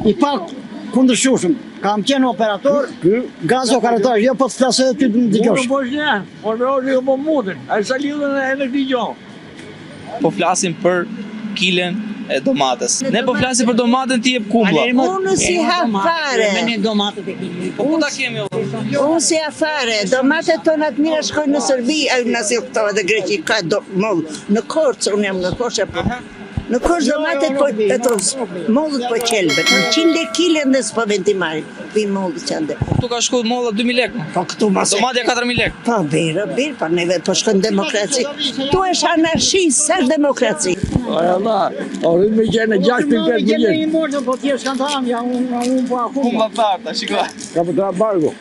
i pak kundërshtueshëm. Kam qenë operator, gaz operator, jo po të flasë edhe ty të dëgjosh. Po po mundin, ai sa lidhën e në dëgjon. Po flasim për kilen e domates. Ne po flasim për domaten ti jep kumblla. Unë si ha fare. Po ta kemi o. Unë si ha fare. Domatet tona të mira shkojnë në Serbi, në Siltova dhe Greqi, ka mollë. Në Korçë, unë jam në Korçë apo. Në Korçë domatet po ato mollët po qelbet. Në 100 lekë kilën dhe s'po vjen ti marr. Pi mollë që ande. Tu ka shkuar molla 2000 lekë. Po këtu mas. Domatja 4000 lekë. Po birë, po neve po shkon demokraci. Tu është anarshi, s'është demokraci. Allah, orë me gjenë 6.5 milionë. I morë, po ti s'kan tham, ja unë po akoma. Kumblla parta, shikoj. Ka për të bargo.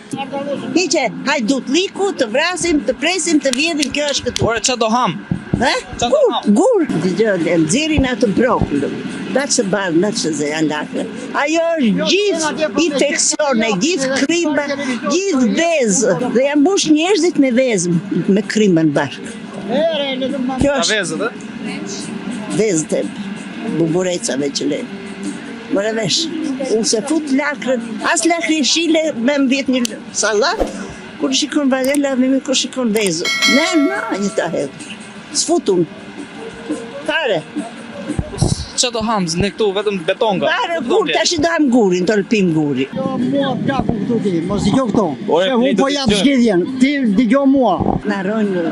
Hiqe, hajdut liku, të vrasim, të presim, të vjedhim, kjo është këtu. Ore ç'a do ham? Gur. Dëgjoj, nxjerrin atë brokull. That's about ze andakle. Ajo është gjithë infeksione, gjithë krimba, gjithë vezë. Dhe janë mbush njerëzit me vezë, me krimbën bashkë. Kjo është Vezët, vezët e buburecave që le. Mëre vesh, unë se fut lakrën, as lakri shile me më vjetë një salat, kur shikon varela, me kur shikon vezë. Ne, një ta hedhë. S'futun. Fare. Ç'a do ham? Ne këtu vetëm betonga. Fare, gur, tash i do ham gurin, të lëpim guri. Jo, mua plakun këtu ti, mos dëgjoj këto. Ore, Se unë flitë po të jap dëgjoj. zgjedhjen, ti dëgjoj mua. Në rojnë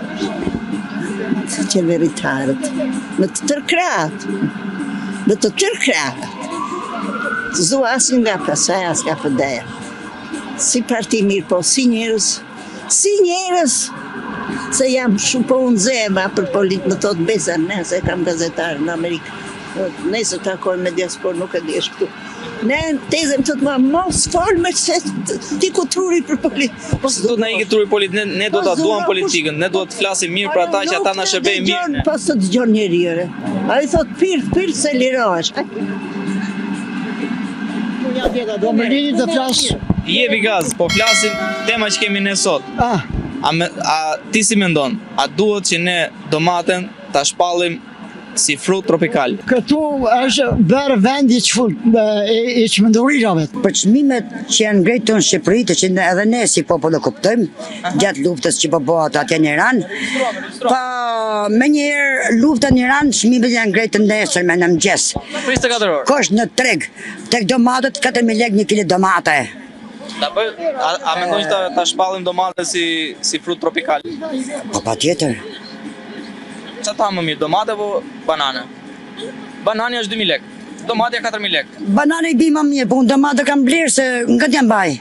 qeveritarët, në të tërkratë, në të tërkratë. Zua asin nga pasaj, as nga pëdeja. Si parti mirë, po si njerës, se jam shumë po unë zema për politë, më thotë besa, ne se kam gazetarë në Amerikë. Ne se takojnë me diasporë, nuk e di është këtu. Ne tezem të të mos folme se ti ku truri për politë. Po s'do na ikë truri politik, ne do ta duam politikën, ne do të flasim mirë për ata që ata na shërbejnë mirë. Po të dëgjon njeriu. Ai thot pirë se lirohesh. Do më lini të flas. Jepi gaz, po flasim tema që kemi ne sot. A ti si mendon? A duhet që ne domaten ta shpallim si frut tropikal? Këtu është bërë vendi i çmendurirave. Për çmimet që janë ngritur në Shqipëri, që edhe ne si popull e kuptojmë, gjatë luftës që po bëhet atje në Iran, po menjëherë lufta në Iran, çmimet janë ngritur nesër me në mëngjes. 24 orë. Kosh në treg, tek domatet 4000 lekë 1 kg domate. A mendon që ta shpallim domaten si frut tropikal? Po patjetër. Qa ta më mirë, domate apo banane? Banani është 2000 lekë, domatja 4000 lekë. Banane i bi më mirë, po unë domate kam blerë se nga t'jam baj.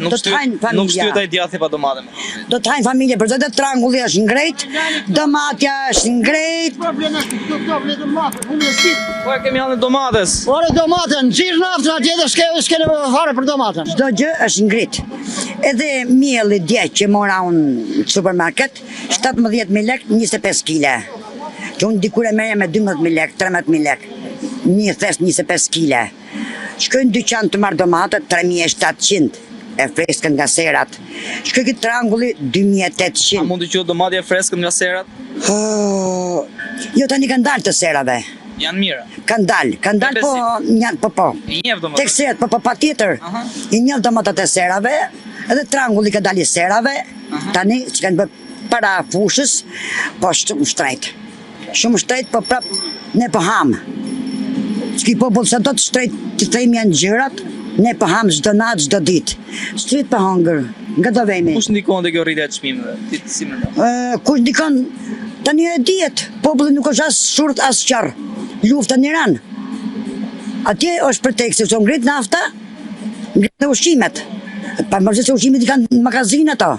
Nuk shtyhet ai djathi pa domate. Do të hajnë familje, për të trangulli është ngrejt, domatja është ngrejt. Po e kemi hanë domates. Ore domaten, nxirr naftën atje dhe s'ke nevojë fare për domaten. Çdo gjë është ngrit. Edhe mielli dje që mora unë në supermarket, 17.000 lekë, 25 kg. Që unë dikur e merja me 12.000 lekë, 13.000 lekë. Një thesht 25 kg. Shkoj në dyqan të marrë domate, 3.700. E freskën nga serat. Shkoj këtë trangulli, 2.800. A mund të quhet domatja e freskët nga serat? Jo, tani kanë dalë të serave. Janë mira. Kanë dalë, po. I njeh domate. Tek serat, po patjetër. I njeh domatat e serave, edhe trangulli ka dalë i serave. Tani që kanë bërë para fushës, po shumë shtrejt. Shumë shtrejt, po prap ne po ham. Çki popull sa do të shtrejt të themi janë gjërat, ne po ham çdo natë, çdo ditë. Shtrejt pa hongër, nga do vemi. Kush ndikon te kjo rritje e çmimeve? Ti si mendon? Kush ndikon? Tani e dihet, populli nuk është as shurt as qarr. Lufta në Iran. Atje është pretekst se ngrit nafta, ngrit ushqimet. Pa më se ushqimet i kanë në magazin ato.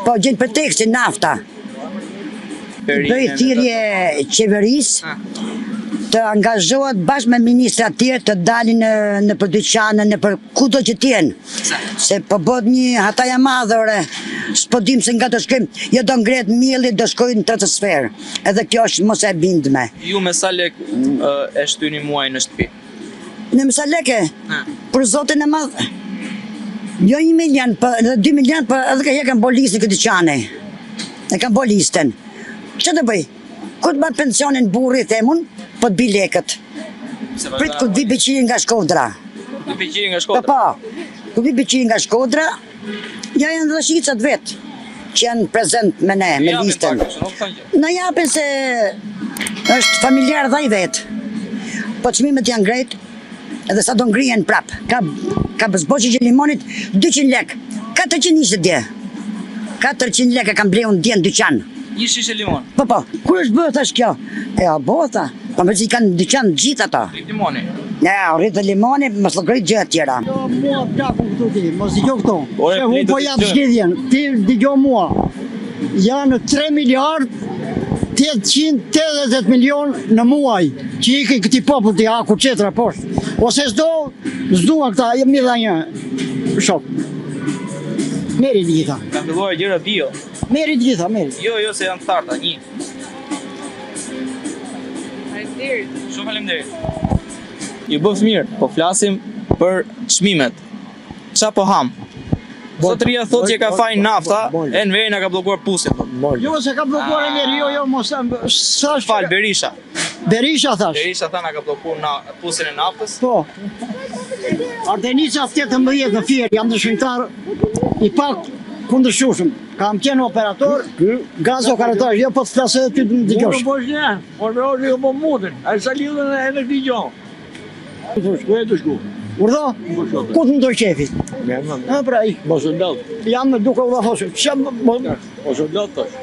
Po gjen pretekstin nafta. Bëj thirrje qeverisë të angazhohet bashkë me ministra të tjerë të dalin në për dyqane, në për kudo që t'jenë. Se po bëhet një hataja madhore, s'po dim se nga të shkojmë, jo do ngret mielli, do shkojnë në transfer. Edhe kjo është mos e bindme. Ju me sa lek e shtyni muaj në shtëpi? Në me sa leke? Për zotin e madh. Jo 1 milion, edhe 2 milion, edhe ka kanë bolisën këtë dyqane. E kanë bolisten. Që të bëj? Ku të marrë pensionin burri, themun, po të bi lekët. Prit ku vi beqiri nga Shkodra. Të piqiri nga Po Shkodra. po, ku vi beqiri nga Shkodra, ja janë dhe shqicat vetë, që janë prezent me ne, me Japin listën. pak, nuk thonë gjë. Në japin se është familjar dhe i vetë. Po çmimet janë grejt, edhe sa do ngrihen prap. Ka zboqi që limonit 200 lek, 420 dje. 400 lek e kam bleu në dje në dyqan. Një shishe limon. Po, kur është bërë thash kjo? E a bota, po më që i kanë në dyqan gjithë ata. Limoni. Ja, rritë limoni, mos të grejt gjë tjera. Jo, mua plaku këtu ti, mos digjo këto. Ore, Se unë pritet po të jam gjë. zgjidhjen, ti digjo mua. Janë 3 miliard 880 milion në muaj, që i këti popull të aku qetra poshtë. Ose s'dua këta, mi dha një shok. Meri të gjitha, Ka filluar gjëra bio. meri të gjitha, meri. Jo, se janë të tharta, një. Shumë faleminderit. Ju bëft mirë, po flasim për çmimet. Qa po ham? Zotëria thotë që ka fajin nafta, e në veri na ka bllokuar pusin. Jo, se ka bllokuar e meri, jo, mos thash. Fal Berisha. Berisha thash. Berisha tha na ka bllokuar pusin e naftës. Po. Ardenica 18 në Fier, jam dëshmitar i pak kundërshushëm. Kam qenë operator, gaz operator, jo po të flasë edhe ty të dëgjosh. Po një, po në orë jo po mundin. A sa lidhën e në këtë gjohë. Ku e të shku? Urdhë? Ku të ndoj qefi? E pra i, Mos e ndalë. jam duke u dhe thoshë, Mos e ndalë tash.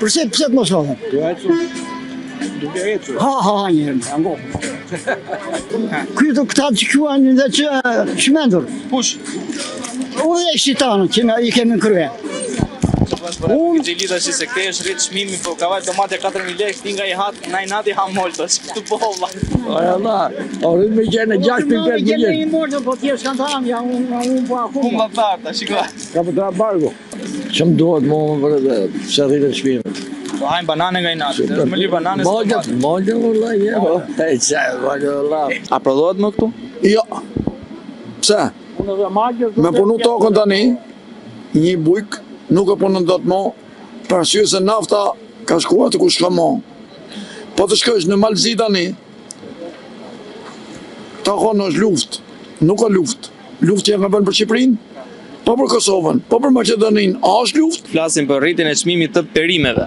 pse të mos lodhen? Tu ecur. Duke ecur. Ha, njërë, ango. Kyto këta që kuan dhe që shmendur, Kush? u dhe shqitanë që i kemi në krye. Unë Gjilita që se ke është rritë shmimi, po ka vajtë domate 4.000 lekë, ti nga i hatë, na i nati ha moltë, është këtu po valla. Aj Allah, o rritë me qenë 6.5 milionë. i morë, po t'jesh kanë thamë, ja unë po akuma. Unë më tharta, shiko. Ka për tra bargo. Që më duhet më për edhe, se rritë shpinë. Po hajmë banane nga i natë, është më lirë banane së të matë. Mollë, vëllaj, je, po. E qaj, vëllaj. A prodhohet më këtu? Jo. Pse? Me punu tokën tani, një bujk nuk e punën dot më, për arsye se nafta ka shkuar të ku shka më. Po të shkosh në Malzi tani, ta konë është luft, nuk ka luft. Luft që ka bënë për Shqipërinë, po për Kosovën, po për Maqedoninë, a është luft? Flasim për rritin e çmimit të perimeve.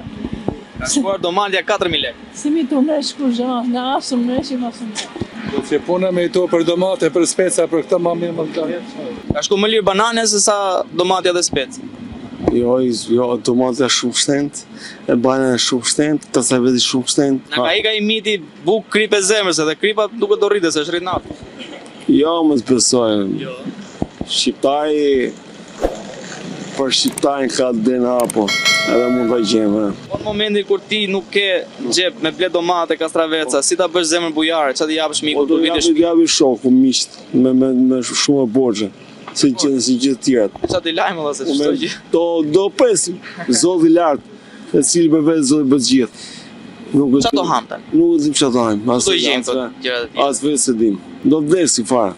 Ka shkuar domalja 4.000 lekë. Si mi të nesh kur gjë, nga asëm neshim asëm. Do që puna me i to për domate, për speca, për këta ma mirë më të Ka shku më lirë banane se sa domatja dhe specë. Jo, domate shumë shtent, e banane shumë shtent, të sa veti shumë shtent. Në ka i miti buk kripe zemrës edhe kripa duke do rritë se është rritë naftë. Jo, më të besojnë. Shqiptari, për shqiptarin ka të den hapo, edhe mund të gjemë. Po në momentin kur ti nuk ke gjep me ble domate, kastraveca, si ta bësh zemrën bujare, që ti japësh miku, Po do javi shoku, miqt, me shumë borxhe, si gjithë tjerat. Qa ti lajmë dhe se qëto gjithë. Do presim, zoti lartë, e cili për vetë zoti për gjithë. Qa do ham tani? Nuk e dim që do hajmë. Do i gjemë të gjërat e tjera. As vetë se dim. Do vdesi fare.